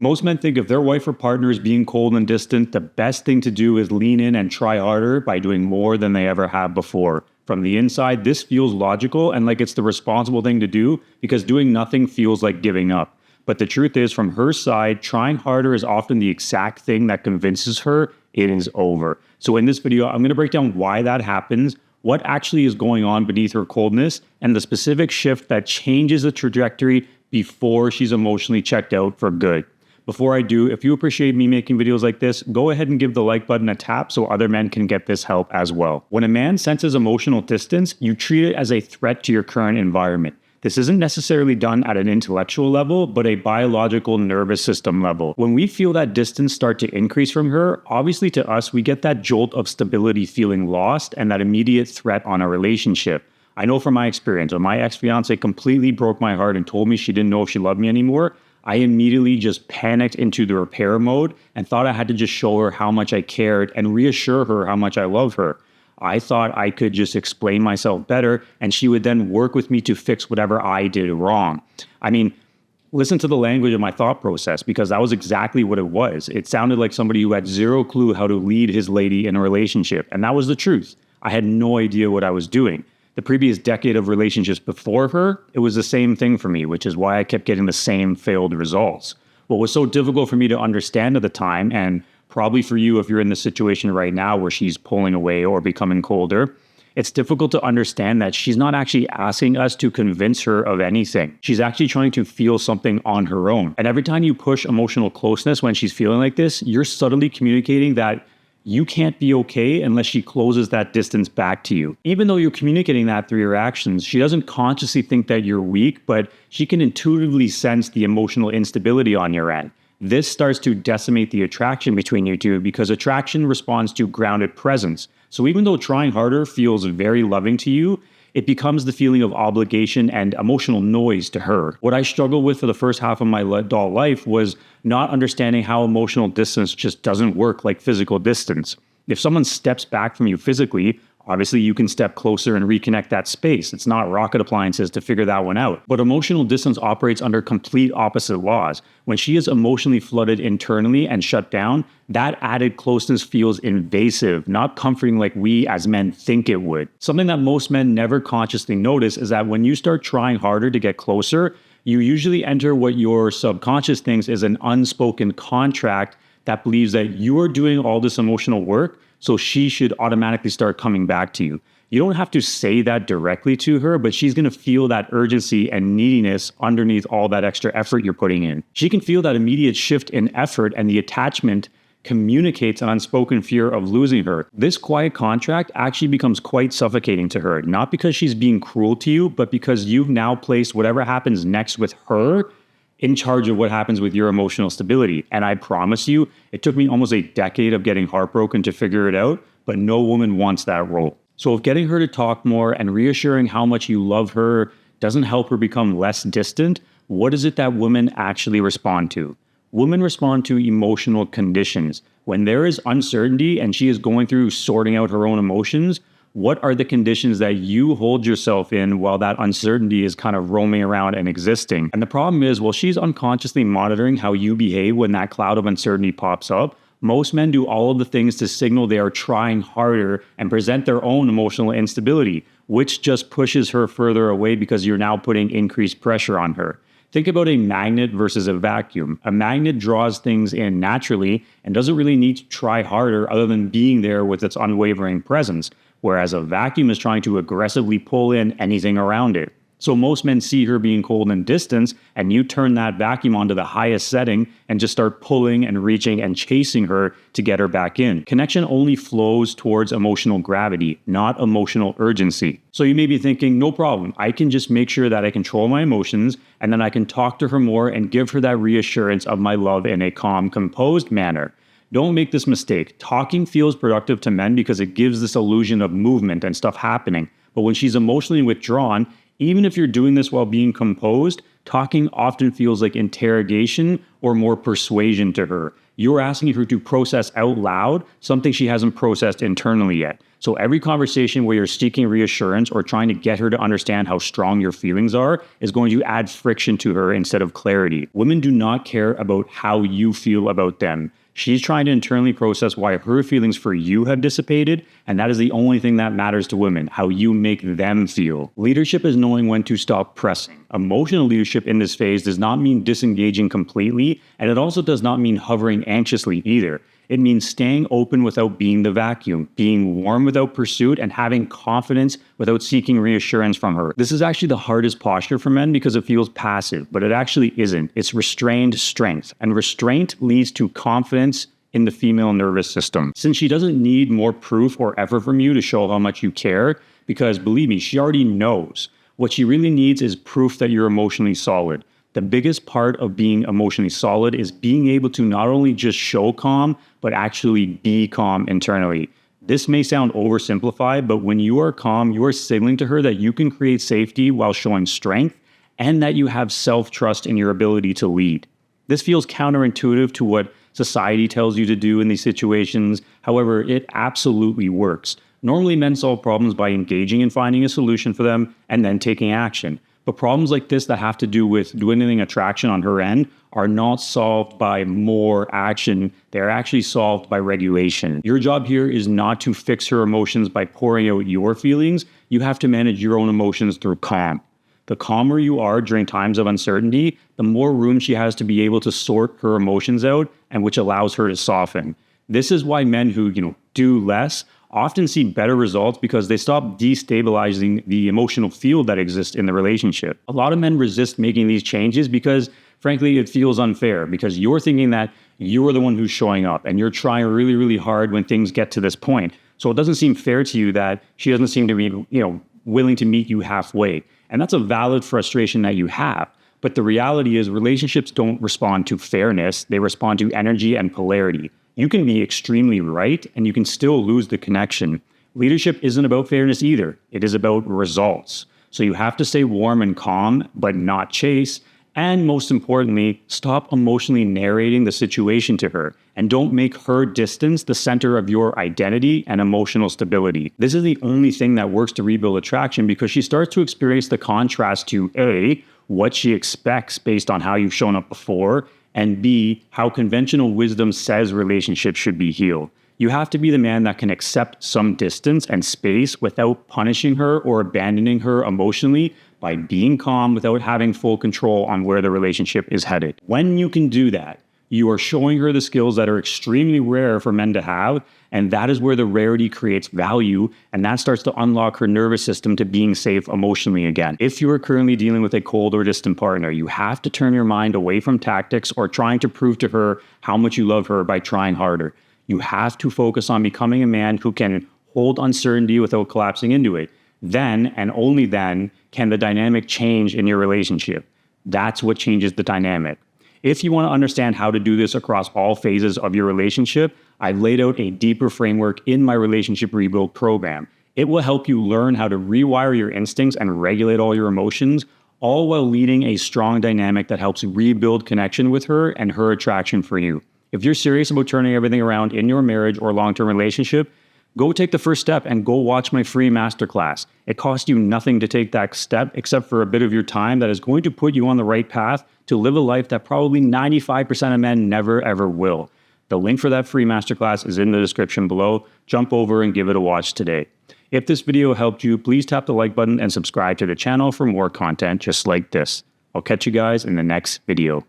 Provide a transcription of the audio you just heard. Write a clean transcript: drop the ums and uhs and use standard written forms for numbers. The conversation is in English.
Most men think if their wife or partner is being cold and distant, the best thing to do is lean in and try harder by doing more than they ever have before. From the inside, this feels logical and like it's the responsible thing to do because doing nothing feels like giving up. But the truth is, from her side, trying harder is often the exact thing that convinces her it is over. So in this video, I'm going to break down why that happens, what actually is going on beneath her coldness, and the specific shift that changes the trajectory before she's emotionally checked out for good. Before I do, if you appreciate me making videos like this, go ahead and give the like button a tap so other men can get this help as well. When a man senses emotional distance, you treat it as a threat to your current environment. This isn't necessarily done at an intellectual level, but a biological nervous system level. When we feel that distance start to increase from her, obviously to us, we get that jolt of stability feeling lost and that immediate threat on a relationship. I know from my experience, when my ex-fiance completely broke my heart and told me she didn't know if she loved me anymore, I immediately just panicked into the repair mode and thought I had to just show her how much I cared and reassure her how much I love her. I thought I could just explain myself better and she would then work with me to fix whatever I did wrong. I mean, listen to the language of my thought process because that was exactly what it was. It sounded like somebody who had zero clue how to lead his lady in a relationship. And that was the truth. I had no idea what I was doing. The previous decade of relationships before her, it was the same thing for me, which is why I kept getting the same failed results. What was so difficult for me to understand at the time, and probably for you if you're in the situation right now where she's pulling away or becoming colder, it's difficult to understand that she's not actually asking us to convince her of anything. She's actually trying to feel something on her own. And every time you push emotional closeness when she's feeling like this, you're subtly communicating that you can't be okay unless she closes that distance back to you. Even though you're communicating that through your actions, she doesn't consciously think that you're weak, but she can intuitively sense the emotional instability on your end. This starts to decimate the attraction between you two because attraction responds to grounded presence. So even though trying harder feels very loving to you, it becomes the feeling of obligation and emotional noise to her. What I struggled with for the first half of my adult life was not understanding how emotional distance just doesn't work like physical distance. If someone steps back from you physically, obviously you can step closer and reconnect that space. It's not rocket appliances to figure that one out. But emotional distance operates under complete opposite laws. When she is emotionally flooded internally and shut down, that added closeness feels invasive, not comforting like we as men think it would. Something that most men never consciously notice is that when you start trying harder to get closer, you usually enter what your subconscious thinks is an unspoken contract that believes that you are doing all this emotional work, so she should automatically start coming back to you. You don't have to say that directly to her, but she's going to feel that urgency and neediness underneath all that extra effort you're putting in. She can feel that immediate shift in effort, and the attachment communicates an unspoken fear of losing her. This quiet contract actually becomes quite suffocating to her, not because she's being cruel to you, but because you've now placed whatever happens next with her in charge of what happens with your emotional stability. And I promise you, it took me almost a decade of getting heartbroken to figure it out, but no woman wants that role. So if getting her to talk more and reassuring how much you love her doesn't help her become less distant, what is it that women actually respond to? Women respond to emotional conditions. When there is uncertainty and she is going through sorting out her own emotions, what are the conditions that you hold yourself in while that uncertainty is kind of roaming around and existing? And the problem is, while she's unconsciously monitoring how you behave when that cloud of uncertainty pops up, most men do all of the things to signal they are trying harder and present their own emotional instability, which just pushes her further away because you're now putting increased pressure on her. Think about a magnet versus a vacuum. A magnet draws things in naturally and doesn't really need to try harder other than being there with its unwavering presence, whereas a vacuum is trying to aggressively pull in anything around it. So most men see her being cold and distant, and you turn that vacuum onto the highest setting and just start pulling and reaching and chasing her to get her back in. Connection only flows towards emotional gravity, not emotional urgency. So you may be thinking, no problem, I can just make sure that I control my emotions, and then I can talk to her more and give her that reassurance of my love in a calm, composed manner. Don't make this mistake. Talking feels productive to men because it gives this illusion of movement and stuff happening. But when she's emotionally withdrawn, even if you're doing this while being composed, talking often feels like interrogation or more persuasion to her. You're asking her to process out loud something she hasn't processed internally yet. So every conversation where you're seeking reassurance or trying to get her to understand how strong your feelings are is going to add friction to her instead of clarity. Women do not care about how you feel about them. She's trying to internally process why her feelings for you have dissipated, and that is the only thing that matters to women, how you make them feel. Leadership is knowing when to stop pressing. Emotional leadership in this phase does not mean disengaging completely, and it also does not mean hovering anxiously either. It means staying open without being the vacuum, being warm without pursuit, and having confidence without seeking reassurance from her. This is actually the hardest posture for men because it feels passive, but it actually isn't. It's restrained strength, and restraint leads to confidence in the female nervous system. Since she doesn't need more proof or effort from you to show how much you care, because believe me, she already knows. What she really needs is proof that you're emotionally solid. The biggest part of being emotionally solid is being able to not only just show calm, but actually be calm internally. This may sound oversimplified, but when you are calm, you are signaling to her that you can create safety while showing strength and that you have self-trust in your ability to lead. This feels counterintuitive to what society tells you to do in these situations. However, it absolutely works. Normally, men solve problems by engaging in finding a solution for them and then taking action. But problems like this that have to do with dwindling attraction on her end are not solved by more action. They're actually solved by regulation. Your job here is not to fix her emotions by pouring out your feelings. You have to manage your own emotions through calm. The calmer you are during times of uncertainty, the more room she has to be able to sort her emotions out, and which allows her to soften. This is why men who, do less often see better results because they stop destabilizing the emotional field that exists in the relationship. A lot of men resist making these changes because, frankly, it feels unfair because you're thinking that you're the one who's showing up and you're trying really, really hard when things get to this point. So it doesn't seem fair to you that she doesn't seem to be, willing to meet you halfway. And that's a valid frustration that you have. But the reality is relationships don't respond to fairness. They respond to energy and polarity. You can be extremely right and you can still lose the connection. Leadership isn't about fairness either. It is about results. So you have to stay warm and calm, but not chase. And most importantly, stop emotionally narrating the situation to her and don't make her distance the center of your identity and emotional stability. This is the only thing that works to rebuild attraction because she starts to experience the contrast to A, what she expects based on how you've shown up before, and B, how conventional wisdom says relationships should be healed. You have to be the man that can accept some distance and space without punishing her or abandoning her emotionally by being calm without having full control on where the relationship is headed. When you can do that, you are showing her the skills that are extremely rare for men to have, and that is where the rarity creates value, and that starts to unlock her nervous system to being safe emotionally again. If you are currently dealing with a cold or distant partner, you have to turn your mind away from tactics or trying to prove to her how much you love her by trying harder. You have to focus on becoming a man who can hold uncertainty without collapsing into it. Then, and only then, can the dynamic change in your relationship. That's what changes the dynamic. If you want to understand how to do this across all phases of your relationship, I've laid out a deeper framework in my Relationship Rebuild program. It will help you learn how to rewire your instincts and regulate all your emotions, all while leading a strong dynamic that helps rebuild connection with her and her attraction for you. If you're serious about turning everything around in your marriage or long-term relationship, go take the first step and go watch my free masterclass. It costs you nothing to take that step except for a bit of your time that is going to put you on the right path to live a life that probably 95% of men never ever will. The link for that free masterclass is in the description below. Jump over and give it a watch today. If this video helped you, please tap the like button and subscribe to the channel for more content just like this. I'll catch you guys in the next video.